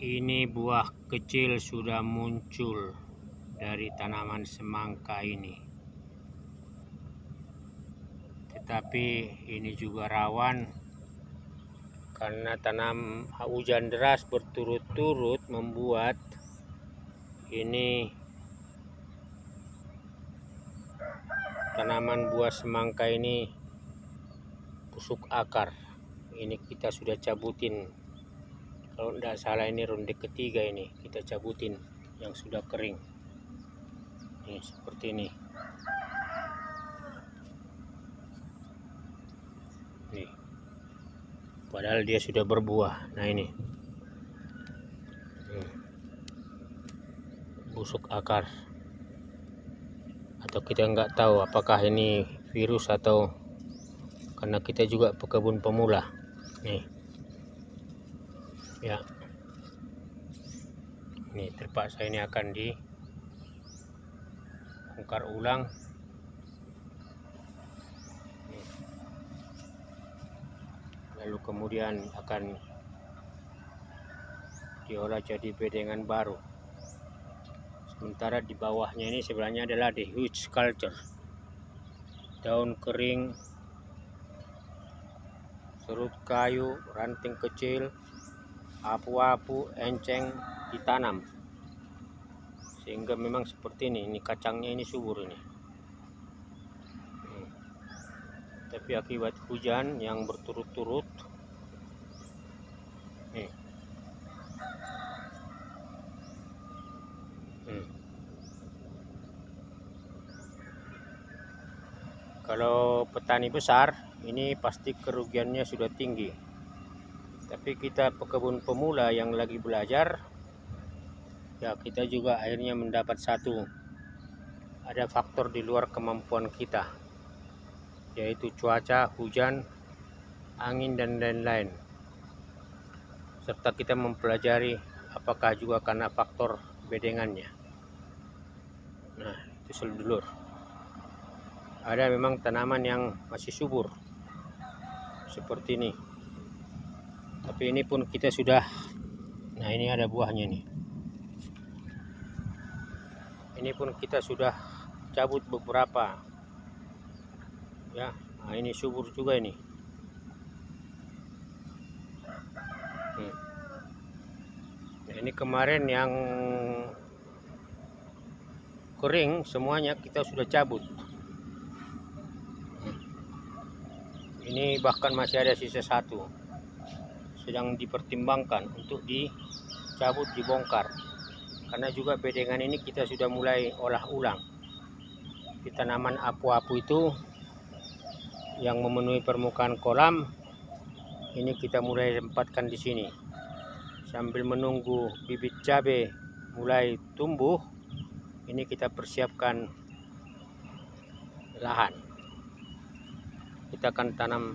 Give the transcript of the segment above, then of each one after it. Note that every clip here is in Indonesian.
Ini buah kecil sudah muncul dari tanaman semangka ini. Tetapi ini juga rawan karena hujan deras berturut-turut membuat ini tanaman buah semangka ini busuk akar. Ini kita sudah cabutin. Kalau tidak salah ini ronde ketiga ini kita cabutin yang sudah kering. Nih seperti ini. Nih. Padahal dia sudah berbuah. Nah ini. Busuk akar. Atau kita nggak tahu apakah ini virus atau karena kita juga pekebun pemula. Nih. Ya. Ini terpaksa ini akan dibongkar ulang. Lalu kemudian akan diolah jadi bedengan baru. Sementara di bawahnya ini sebenarnya adalah the huge culture. Daun kering, serut kayu, ranting kecil, apu-apu, enceng ditanam. Sehingga memang seperti ini. Ini kacangnya ini subur ini. Tapi akibat hujan yang berturut-turut, kalau petani besar ini pasti kerugiannya sudah tinggi. Tapi kita pekebun pemula yang lagi belajar, ya kita juga akhirnya mendapat ada faktor di luar kemampuan kita, yaitu cuaca, hujan, angin dan lain-lain. Serta kita mempelajari apakah juga karena faktor bedengannya. Nah, itu sedulur. Ada memang tanaman yang masih subur seperti ini. Tapi ini pun kita sudah, nah ini ada buahnya nih. Ini pun kita sudah cabut beberapa. Ya, nah ini subur juga ini. Nah, ini kemarin yang kering semuanya kita sudah cabut. Ini bahkan masih ada sisa satu, sedang dipertimbangkan untuk dicabut, dibongkar. Karena juga bedengan ini kita sudah mulai olah ulang. Di tanaman apu-apu itu yang memenuhi permukaan kolam, ini kita mulai tempatkan di sini. Sambil menunggu bibit cabai mulai tumbuh, ini kita persiapkan lahan. Kita akan tanam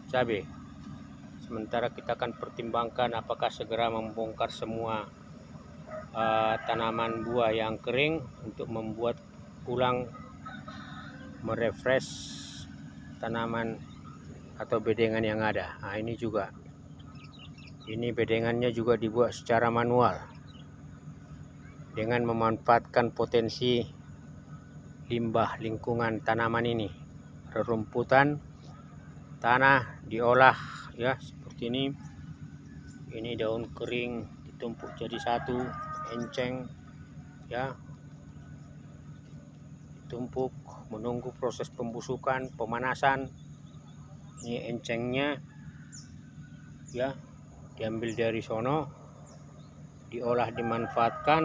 cabai. Sementara kita akan pertimbangkan apakah segera membongkar semua tanaman buah yang kering untuk membuat ulang, merefresh tanaman atau bedengan yang ada. Nah ini juga. Ini bedengannya juga dibuat secara manual dengan memanfaatkan potensi limbah lingkungan tanaman ini. Rerumputan, tanah diolah ya seperti ini. Ini daun kering ditumpuk jadi satu, enceng ya ditumpuk menunggu proses pembusukan, pemanasan. Ini encengnya ya diambil dari sono, diolah, dimanfaatkan.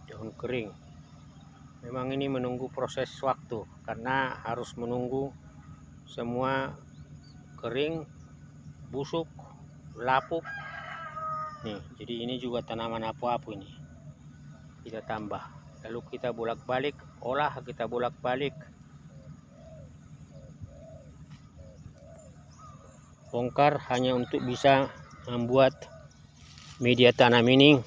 Daun kering memang ini menunggu proses waktu karena harus menunggu semua kering, busuk, lapuk. Nih, jadi ini juga tanaman apu-apu ini. Kita tambah, lalu kita bolak-balik, olah, kita bolak-balik. Bongkar hanya untuk bisa membuat media tanam ini.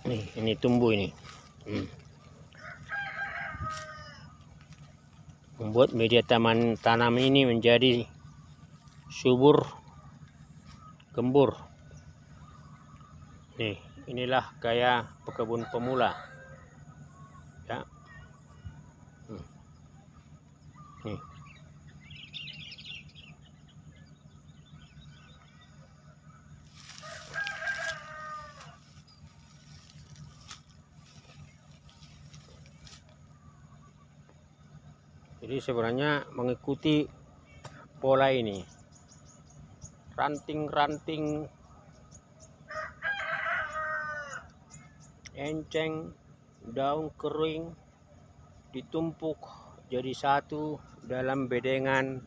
Nih, ini tumbuh ini. Membuat media tanam ini menjadi subur, gembur. Nih, inilah gaya pekebun pemula. Ya. Nih. Jadi sebenarnya mengikuti pola ini, ranting-ranting, enceng, daun kering ditumpuk jadi satu dalam bedengan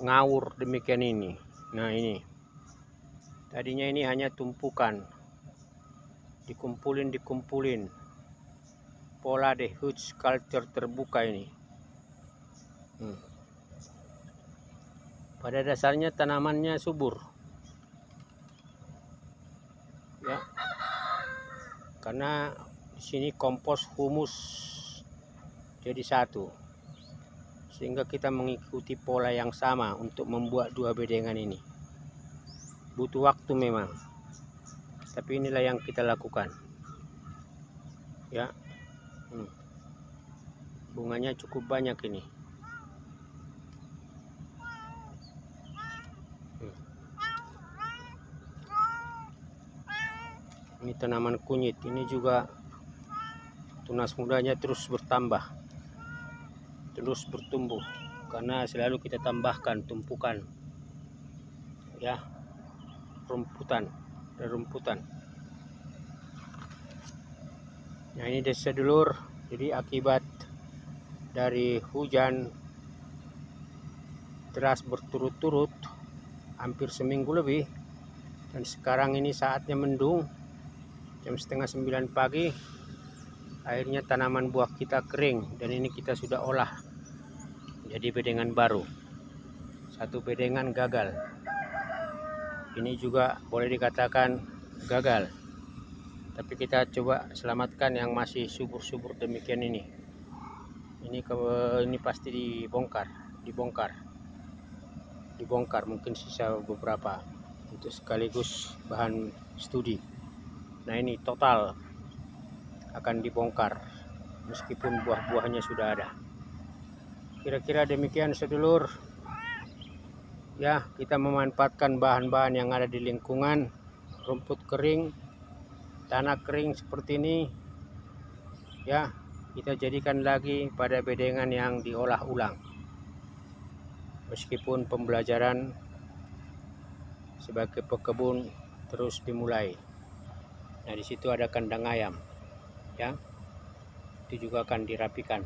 ngawur demikian ini. Nah ini, tadinya ini hanya tumpukan, dikumpulin. Pola The Huge Culture terbuka ini. Pada dasarnya tanamannya subur, ya, karena di sini kompos humus jadi satu, sehingga kita mengikuti pola yang sama untuk membuat dua bedengan ini. Butuh waktu memang, tapi inilah yang kita lakukan, ya. Bunganya cukup banyak ini. Ini tanaman kunyit, ini juga tunas mudanya terus bertambah, terus bertumbuh, karena selalu kita tambahkan tumpukan, ya, rumputan. Nah ini sedulur, jadi akibat dari hujan deras berturut-turut hampir seminggu lebih, dan sekarang ini saatnya mendung, jam 8:30 pagi, akhirnya tanaman buah kita kering, dan ini kita sudah olah jadi bedengan baru. Satu bedengan gagal, ini juga boleh dikatakan gagal, tapi kita coba selamatkan yang masih subur-subur demikian ini. Ini pasti dibongkar, mungkin sisa beberapa untuk sekaligus bahan studi. Nah ini total akan dibongkar meskipun buah-buahnya sudah ada. Kira-kira demikian sedulur, ya, kita memanfaatkan bahan-bahan yang ada di lingkungan, rumput kering, tanah kering seperti ini, ya, kita jadikan lagi pada bedengan yang diolah ulang. Meskipun pembelajaran sebagai pekebun terus dimulai. Nah di situ ada kandang ayam, ya, itu juga akan dirapikan.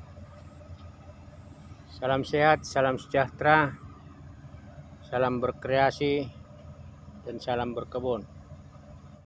Salam sehat, salam sejahtera, salam berkreasi, dan salam berkebun.